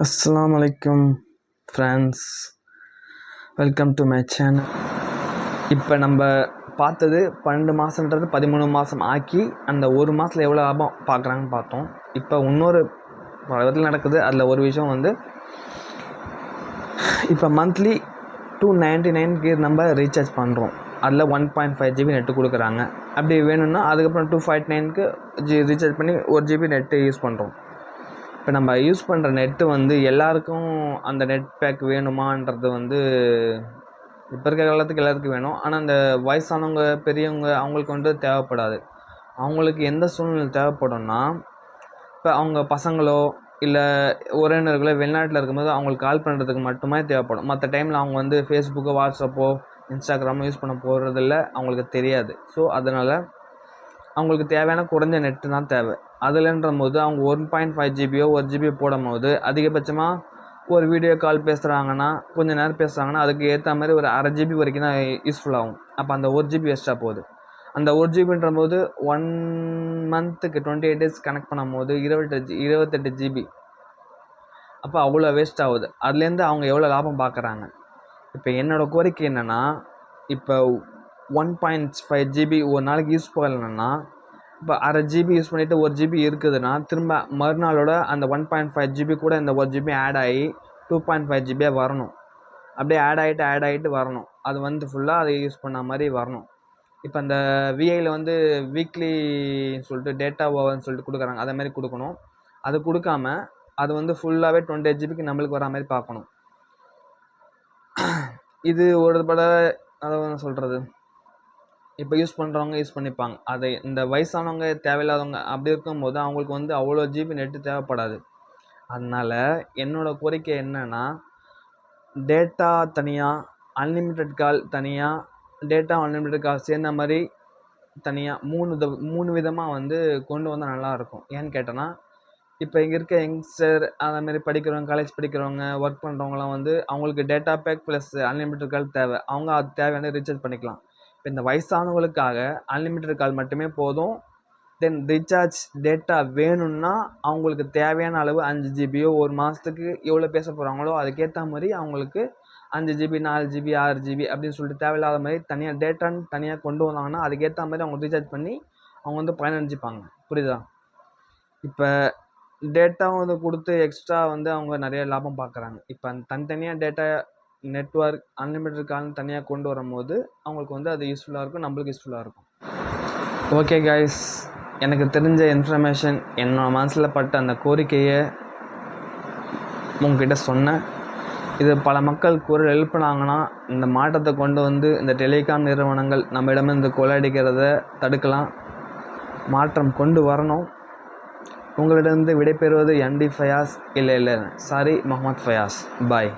Assalamu alaikum friends, welcome to my channel. இப்போ நம்ம பார்த்தது 12 மாதன்றது 13 மாதம் ஆக்கி அந்த ஒரு மாதத்தில் எவ்வளோ லாபம் பார்க்குறாங்கன்னு பார்த்தோம். இப்போ இன்னொரு பலத்தில் நடக்குது. அதில் ஒரு விஷயம் வந்து இப்போ மந்த்லி 299க்கு நம்ம ரீசார்ஜ் பண்ணுறோம். அதில் 1.5 GB நெட்டு கொடுக்குறாங்க. அப்படி வேணும்னா அதுக்கப்புறம் 259க்கு ரீசார்ஜ் பண்ணி 1 GB நெட்டு யூஸ் பண்ணுறோம். இப்போ நம்ம யூஸ் பண்ணுற நெட்டு வந்து எல்லாருக்கும் அந்த நெட் பேக் வேணுமான்றது வந்து இப்போ இருக்கிற காலத்துக்கு எல்லாத்துக்கும் வேணும். ஆனால் அந்த வயசானவங்க பெரியவங்க அவங்களுக்கு வந்து தேவைப்படாது. அவங்களுக்கு எந்த சூழ்நிலை தேவைப்படும்னா, இப்போ அவங்க பசங்களோ இல்லை உறவினர்களோ வெளிநாட்டில் இருக்கும்போது அவங்களுக்கு கால் பண்ணுறதுக்கு மட்டுமே தேவைப்படும். மற்ற டைமில் அவங்க வந்து ஃபேஸ்புக்கோ வாட்ஸ்அப்போ இன்ஸ்டாகிராமோ யூஸ் பண்ண போகிறதில்ல, அவங்களுக்கு தெரியாது. ஸோ அதனால் அவங்களுக்கு தேவையான குறைஞ்ச நெட்டு தான் தேவை. அதில்ன்ற போது அவங்க 1.5 GBயோ 1 GB போடும் போது அதிகபட்சமாக ஒரு வீடியோ கால் பேசுகிறாங்கன்னா கொஞ்சம் நேரம் பேசுகிறாங்கன்னா அதுக்கு ஏற்ற மாதிரி ஒரு அரை GB வரைக்கும் தான் யூஸ்ஃபுல் ஆகும். அப்போ அந்த 1 GB வேஸ்ட்டாக போகுது. அந்த 1 GBன்ற போது 1 மந்த்துக்கு 28 days கனெக்ட் பண்ணும் போது 28 GB. அப்போ அவ்வளோ வேஸ்ட் ஆகுது. அதுலேருந்து அவங்க எவ்வளோ லாபம் பார்க்குறாங்க. இப்போ என்னோடய கோரிக்கை என்னென்னா, இப்போ 1.5 GB ஒரு நாளைக்கு யூஸ் பண்ணலன்னா, இப்போ அரை GB யூஸ் பண்ணிவிட்டு 1 GB இருக்குதுன்னா திரும்ப மறுநாளோட அந்த 1.5 GB கூட இந்த 1 GB ஆட் ஆகி 2.5 GB வரணும். அப்படியே ஆட் ஆகிட்டு வரணும். அது வந்து ஃபுல்லாக அதை யூஸ் பண்ண மாதிரி வரணும். இப்போ அந்த விஐயில் வந்து வீக்லி சொல்லிட்டு டேட்டா ஓவர்னு சொல்லிட்டு கொடுக்குறாங்க. அதே மாதிரி கொடுக்கணும். அது கொடுக்காம அது வந்து ஃபுல்லாகவே 28 GBக்கு நம்மளுக்கு வர மாதிரி பார்க்கணும். இது ஒரு தடவை அதை சொல்கிறது, இப்போ யூஸ் பண்ணுறவங்க யூஸ் பண்ணிப்பாங்க. அதை இந்த வயசானவங்க தேவையில்லாதவங்க அப்படி இருக்கும்போது அவங்களுக்கு வந்து அவ்வளோ GB நெட்டு தேவைப்படாது. அதனால் என்னோடய கோரிக்கை என்னென்னா, டேட்டா தனியாக, அன்லிமிட்டெட் கால் தனியாக, டேட்டா அன்லிமிட்டெட் கால் சேர்ந்த மாதிரி தனியாக 3 விதமாக வந்து கொண்டு வந்தால் நல்லாயிருக்கும். ஏன்னு கேட்டோன்னா, இப்போ இங்கே இருக்க யங்ஸ்டர் அதேமாதிரி படிக்கிறவங்க, காலேஜ் படிக்கிறவங்க, ஒர்க் பண்ணுறவங்களாம் வந்து அவங்களுக்கு data pack plus unlimited call தேவை. அவங்க அது தேவையான ரீசார்ஜ் பண்ணிக்கலாம். இப்போ இந்த வயசானவங்களுக்காக அன்லிமிட்டெட் கால் மட்டுமே போதும். தென் ரீசார்ஜ் டேட்டா வேணும்னா அவங்களுக்கு தேவையான அளவு 5 GBயோ ஒரு மாதத்துக்கு எவ்வளோ பேச போகிறாங்களோ அதுக்கேற்ற மாதிரி அவங்களுக்கு 5 GB 4 GB 6 GB அப்படின்னு சொல்லிட்டு தேவையில்லாத மாதிரி தனியாக டேட்டான்னு தனியாக கொண்டு வந்தாங்கன்னா அதுக்கேற்ற மாதிரி அவங்க ரீசார்ஜ் பண்ணி அவங்க வந்து பயனடைஞ்சிப்பாங்க. புரியுதா? இப்போ டேட்டாவும் வந்து கொடுத்து எக்ஸ்ட்ரா வந்து அவங்க நிறைய லாபம் பார்க்குறாங்க. இப்போ அந்த தனித்தனியாக டேட்டா நெட்வொர்க் அன்லிமிட்டெட் கால்னு தனியாக கொண்டு வரும்போது அவங்களுக்கு வந்து அது யூஸ்ஃபுல்லாக இருக்கும், நம்மளுக்கு யூஸ்ஃபுல்லாக இருக்கும். ஓகே கைஸ், எனக்கு தெரிஞ்ச இன்ஃபர்மேஷன், என்னோட மனசில் பட்ட அந்த கோரிக்கையை உங்ககிட்ட சொன்னேன். இது பல மக்கள் குரல் எழுப்பினாங்கன்னா இந்த மாற்றத்தை கொண்டு வந்து இந்த டெலிகாம் நிறுவனங்கள் நம்மிடமிருந்து கொள்ளையடிக்கிறத தடுக்கலாம். மாற்றம் கொண்டு வரணும். உங்களிடமிருந்து விடைபெறுவது MD ஃபயாஸ். இல்லை சாரி, முகமது ஃபயாஸ். பாய்.